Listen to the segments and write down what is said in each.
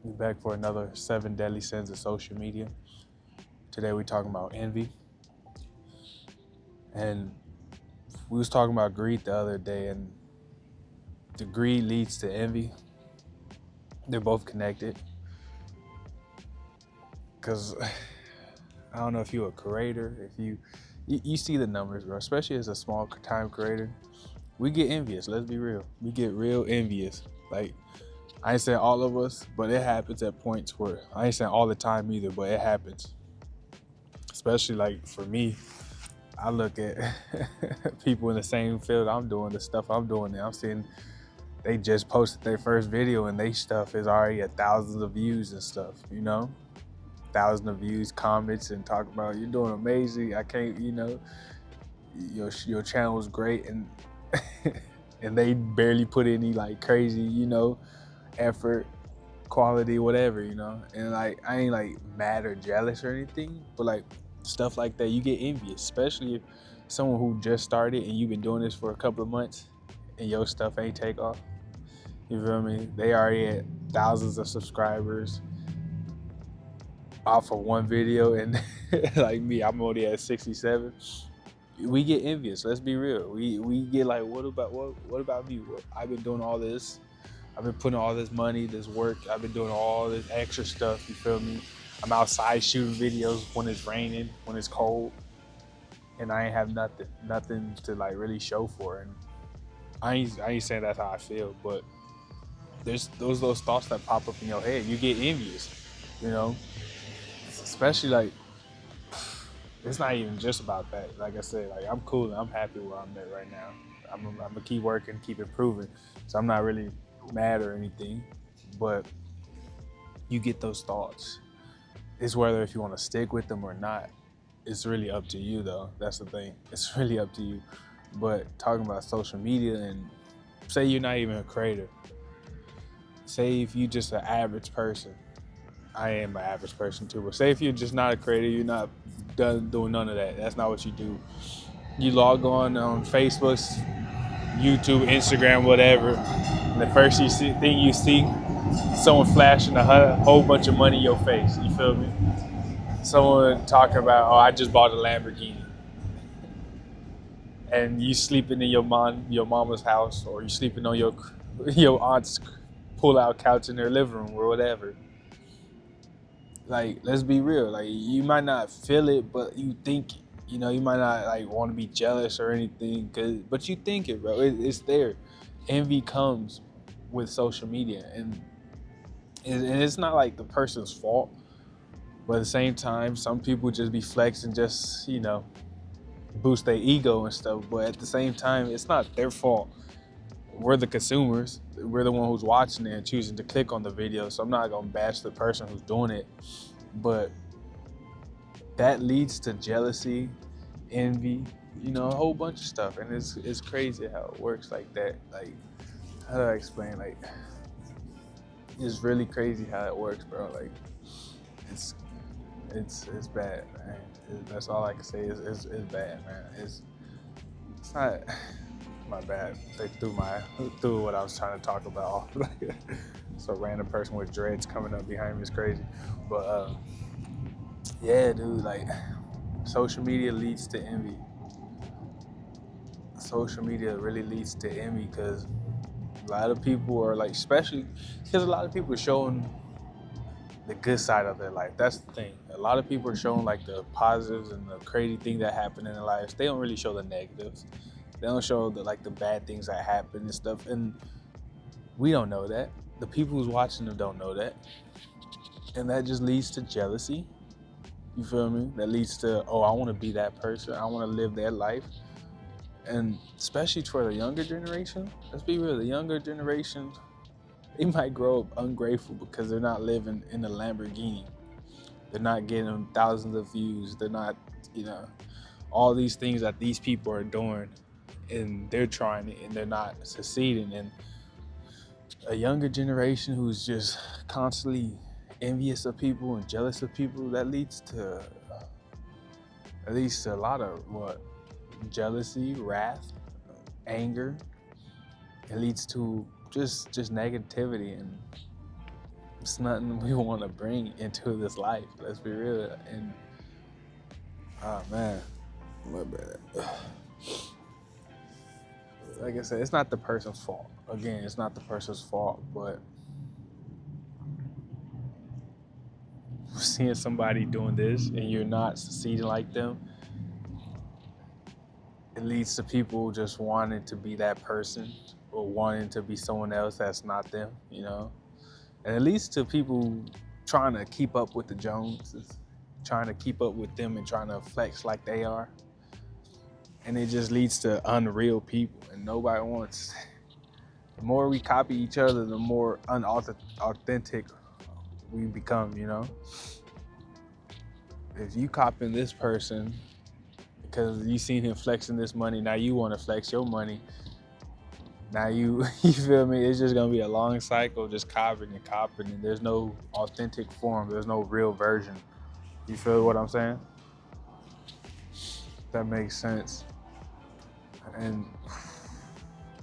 We're back for another 7 deadly sins of social media. Today we're talking about envy. And we was talking about greed the other day, and the greed leads to envy. They're both connected. Cause I don't know if you're a creator, if you see the numbers, bro, especially as a small time creator. We get envious, let's be real. We get real envious. Like, I ain't saying all of us, but it happens at points where I ain't saying all the time either, but it happens. Especially like for me, I look at people in the same field I'm doing, the stuff I'm doing now. I'm seeing they just posted their first video and they stuff is already at thousands of views and stuff, thousands of views, comments, and talk about you're doing amazing. I can't, your channel is great, and and they barely put any like crazy, effort, quality, whatever, And like I ain't like mad or jealous or anything, but like stuff like that, you get envious, especially if someone who just started and you've been doing this for a couple of months and your stuff ain't take off. You feel me? They already at thousands of subscribers off of one video, and like me, I'm only at 67. We get envious. Let's be real. We get like, what about me? I've been doing all this. I've been putting all this money, this work. I've been doing all this extra stuff. You feel me? I'm outside shooting videos when it's raining, when it's cold, and I ain't have nothing to like really show for. And I ain't saying that's how I feel, but there's those thoughts that pop up in your head. You get envious, you know. Especially like it's not even just about that. Like I said, like I'm cool and I'm happy where I'm at right now. I'm gonna keep working, keep improving. So I'm not really mad or anything, but you get those thoughts. It's whether if you want to stick with them or not. It's really up to you though. That's the thing. It's really up to you. But talking about social media, and say you're not even a creator. Say if you just an average person. I am an average person too, but say if you're just not a creator, you're not doing none of that. That's not what you do. You log on Facebook, YouTube, Instagram, whatever. And the first thing you see, someone flashing a whole bunch of money in your face. You feel me? Someone talking about, oh, I just bought a Lamborghini, and you sleeping in your mama's house, or you sleeping on your aunt's pull-out couch in their living room or whatever. Like, let's be real. Like, you might not feel it, but you think it. You might not like want to be jealous or anything, but you think it, bro. It's there. Envy comes with social media, and it's not like the person's fault. But at the same time, some people just be flexing, just boost their ego and stuff. But at the same time, it's not their fault. We're the consumers. We're the one who's watching it and choosing to click on the video. So I'm not gonna bash the person who's doing it, but that leads to jealousy, envy, a whole bunch of stuff. And it's crazy how it works like that. Like, how do I explain? Like, it's really crazy how it works, bro. Like, it's bad, man. That's all I can say. It's bad, man. It's not my bad. They threw what I was trying to talk about. So a random person with dreads coming up behind me is crazy. But yeah, dude, like social media leads to envy. Social media really leads to envy because a lot of people are like, especially because a lot of people are showing the good side of their life. That's the thing. A lot of people are showing like the positives and the crazy thing that happened in their lives. They don't really show the negatives. They don't show the bad things that happen and stuff. And we don't know that. The people who's watching them don't know that. And that just leads to jealousy. You feel me? That leads to, oh, I want to be that person. I want to live their life. And especially for the younger generation, let's be real, the younger generation, they might grow up ungrateful because they're not living in a Lamborghini. They're not getting thousands of views. They're not, all these things that these people are doing, and they're trying it and they're not succeeding. And a younger generation who's just constantly envious of people and jealous of people, that leads to a lot of what? Jealousy, wrath, anger. It leads to just negativity, and It's nothing we want to bring into this life. Let's be real. And oh man, my bad. Like I said, it's not the person's fault. Again, it's not the person's fault, but seeing somebody doing this and you're not succeeding like them, it leads to people just wanting to be that person or wanting to be someone else that's not them, you know? And it leads to people trying to keep up with the Joneses, trying to keep up with them and trying to flex like they are. And it just leads to unreal people, and nobody wants. The more we copy each other, the more unauthentic we become, you know? If you copying this person because you seen him flexing this money, now you want to flex your money. Now you feel me? It's just gonna be a long cycle, just copying, and there's no authentic form. There's no real version. You feel what I'm saying? That makes sense. And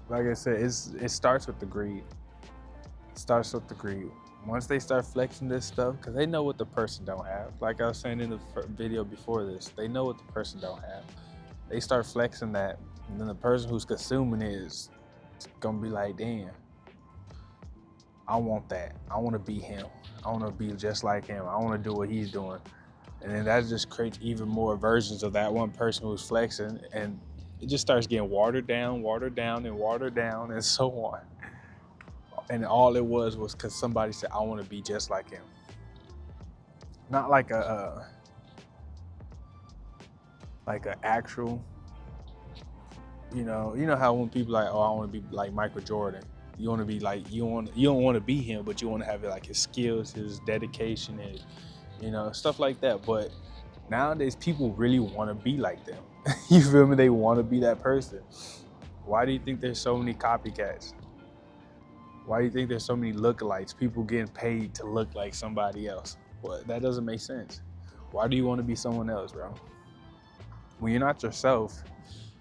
like I said, it starts with the greed. It starts with the greed. Once they start flexing this stuff, because they know what the person don't have. Like I was saying in the video before this, they know what the person don't have. They start flexing that, and then the person who's consuming it is gonna be like, damn, I want that. I want to be him. I want to be just like him. I want to do what he's doing. And then that just creates even more versions of that one person who's flexing, and it just starts getting watered down, and so on. And all it was because somebody said, I want to be just like him. Not like a actual, you know how when people like, oh, I want to be like Michael Jordan. You want to be like, you don't want to be him, but you want to have like his skills, his dedication, and stuff like that. But nowadays people really want to be like them. You feel me? They want to be that person. Why do you think there's so many copycats? Why do you think there's so many lookalikes? People getting paid to look like somebody else. Well, that doesn't make sense. Why do you want to be someone else, bro? When you're not yourself,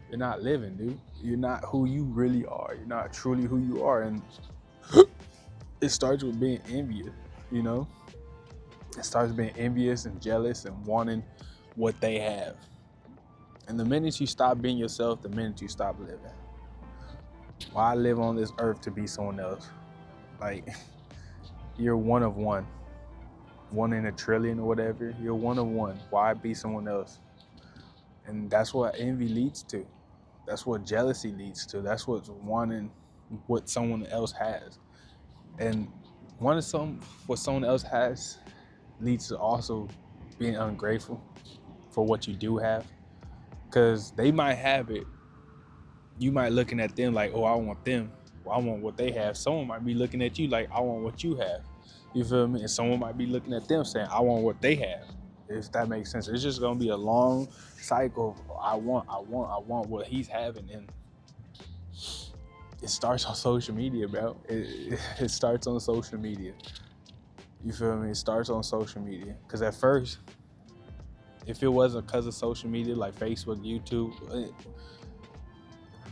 you're not living, dude. You're not who you really are. You're not truly who you are. And it starts with being envious, you know? It starts being envious and jealous and wanting what they have. And the minute you stop being yourself, the minute you stop living. Why live on this earth to be someone else? Like, you're one of one. One in a trillion or whatever. You're one of one. Why be someone else? And that's what envy leads to. That's what jealousy leads to. That's what's wanting what someone else has. And wanting what someone else has leads to also being ungrateful for what you do have. Because they might have it. You might looking at them like, oh, I want them. Well, I want what they have. Someone might be looking at you like, I want what you have. You feel me? And someone might be looking at them saying, I want what they have. If that makes sense. It's just going to be a long cycle of I want what he's having. And it starts on social media, bro. It starts on social media. You feel me? It starts on social media. Because at first, if it wasn't because of social media like Facebook, YouTube,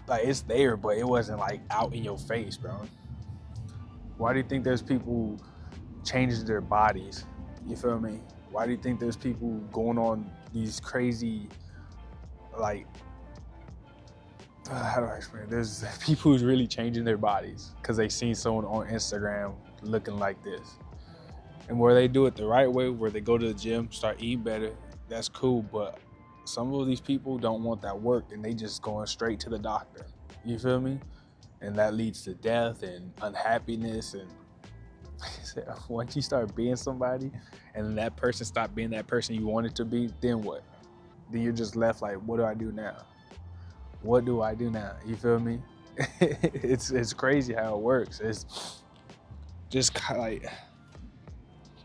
like it's there, but it wasn't like out in your face, bro. Why do you think there's people changing their bodies? You feel me? Why do you think there's people going on these crazy, like, how do I explain it? There's people who's really changing their bodies because they seen someone on Instagram looking like this. And where they do it the right way, where they go to the gym, start eating better, that's cool, but some of these people don't want that work and they just going straight to the doctor. You feel me? And that leads to death and unhappiness. And like I said, once you start being somebody and that person stop being that person you wanted to be, then what? Then you're just left like, what do I do now? What do I do now? You feel me? It's crazy how it works. It's just kind of like,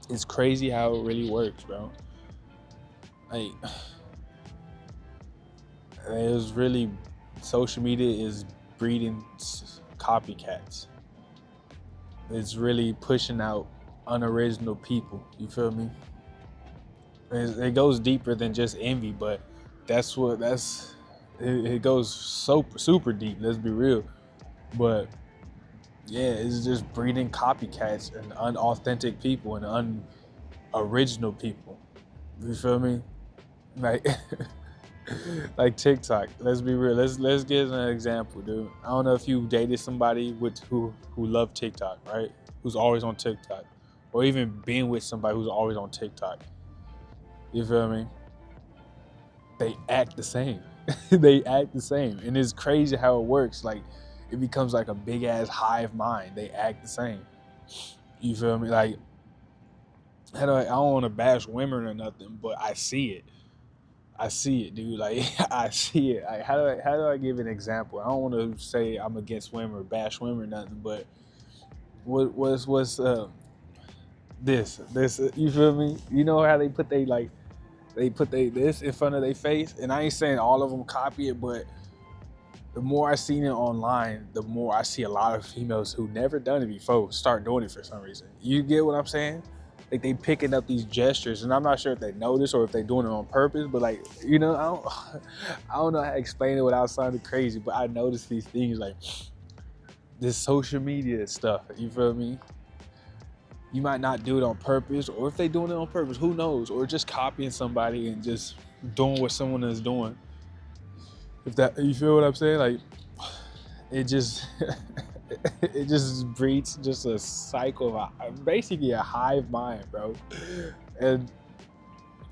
it's crazy how it really works, bro. Like, it was really, social media is breeding copycats. It's really pushing out unoriginal people. You feel me? It goes deeper than just envy, but it goes so super deep. Let's be real. But Yeah, it's just breeding copycats and unauthentic people and unoriginal people. You feel me? Like, like TikTok. Let's be real. Let's get an example, dude. I don't know if you dated somebody with who loved TikTok, right? Who's always on TikTok, or even being with somebody who's always on TikTok. You feel me? They act the same. They act the same, and it's crazy how it works. Like, it becomes like a big ass hive mind. They act the same. You feel me? Like, I don't want to bash women or nothing, but I see it. I see it, dude. Like, I see it. Like, how do I give an example? I don't want to say I'm against women or bash women or nothing, but what's this? You feel me? You know how they put this in front of their face, and I ain't saying all of them copy it, but the more I seen it online, the more I see a lot of females who never done it before start doing it for some reason. You get what I'm saying? Like, they picking up these gestures, and I'm not sure if they notice or if they doing it on purpose. But, like, I don't know how to explain it without sounding crazy. But I noticed these things, like this social media stuff. You feel me? You might not do it on purpose, or if they doing it on purpose, who knows? Or just copying somebody and just doing what someone is doing. If that, you feel what I'm saying? Like, it just it just breeds just a cycle of basically a hive mind, bro. And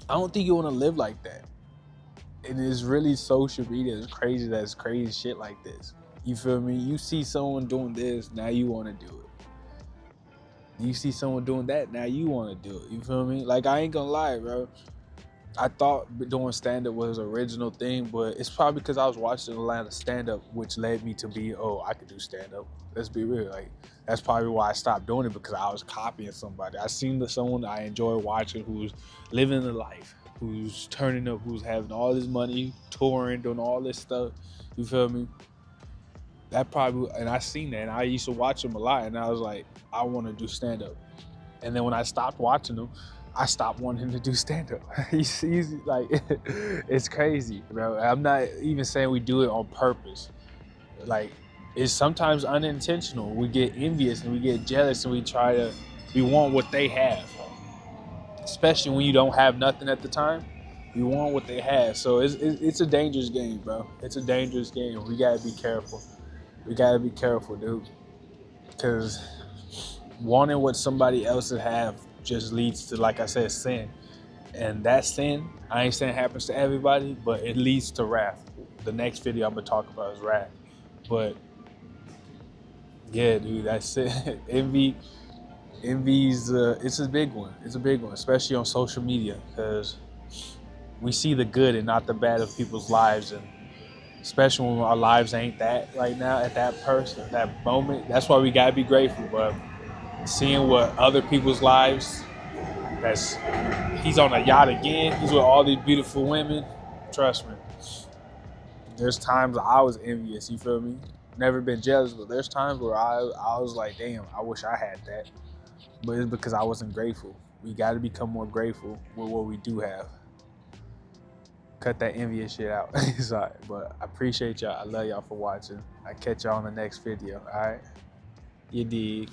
I don't think you want to live like that. And it's really social media. It's crazy that it's crazy shit like this. You feel me? You see someone doing this, now you want to do it. You see someone doing that, now you want to do it. You feel me? Like, I ain't gonna lie, bro. I thought doing stand up was an original thing, but it's probably because I was watching a lot of stand up, which led me to be, oh, I could do stand up. Let's be real. Like, that's probably why I stopped doing it, because I was copying somebody. I seen someone I enjoy watching who's living the life, who's turning up, who's having all this money, touring, doing all this stuff. You feel me? That probably, and I seen that, and I used to watch him a lot, and I was like, I want to do stand up. And then when I stopped watching them, I stopped wanting to do stand up. he's like, it's crazy, bro. I'm not even saying we do it on purpose. Like, it's sometimes unintentional. We get envious and we get jealous and we want what they have. Especially when you don't have nothing at the time, you want what they have. So it's a dangerous game, bro. It's a dangerous game. We gotta be careful. We gotta be careful, dude. Because wanting what somebody else would have just leads to, like I said, sin. And that sin, I ain't saying it happens to everybody, but it leads to wrath. The next video I'm gonna talk about is wrath. But yeah, dude, that's it. Envy's it's a big one. It's a big one, especially on social media, because we see the good and not the bad of people's lives, and especially when our lives ain't that right now at that moment. That's why we gotta be grateful. But seeing what other people's lives, that's he's on a yacht again, he's with all these beautiful women. Trust me, there's times I was envious. You feel me? Never been jealous, but there's times where I was like, damn, I wish I had that. But it's because I wasn't grateful. We got to become more grateful with what we do have. Cut that envious shit out. Sorry, but I appreciate y'all. I love y'all for watching. I catch y'all on the next video. All right, you dig.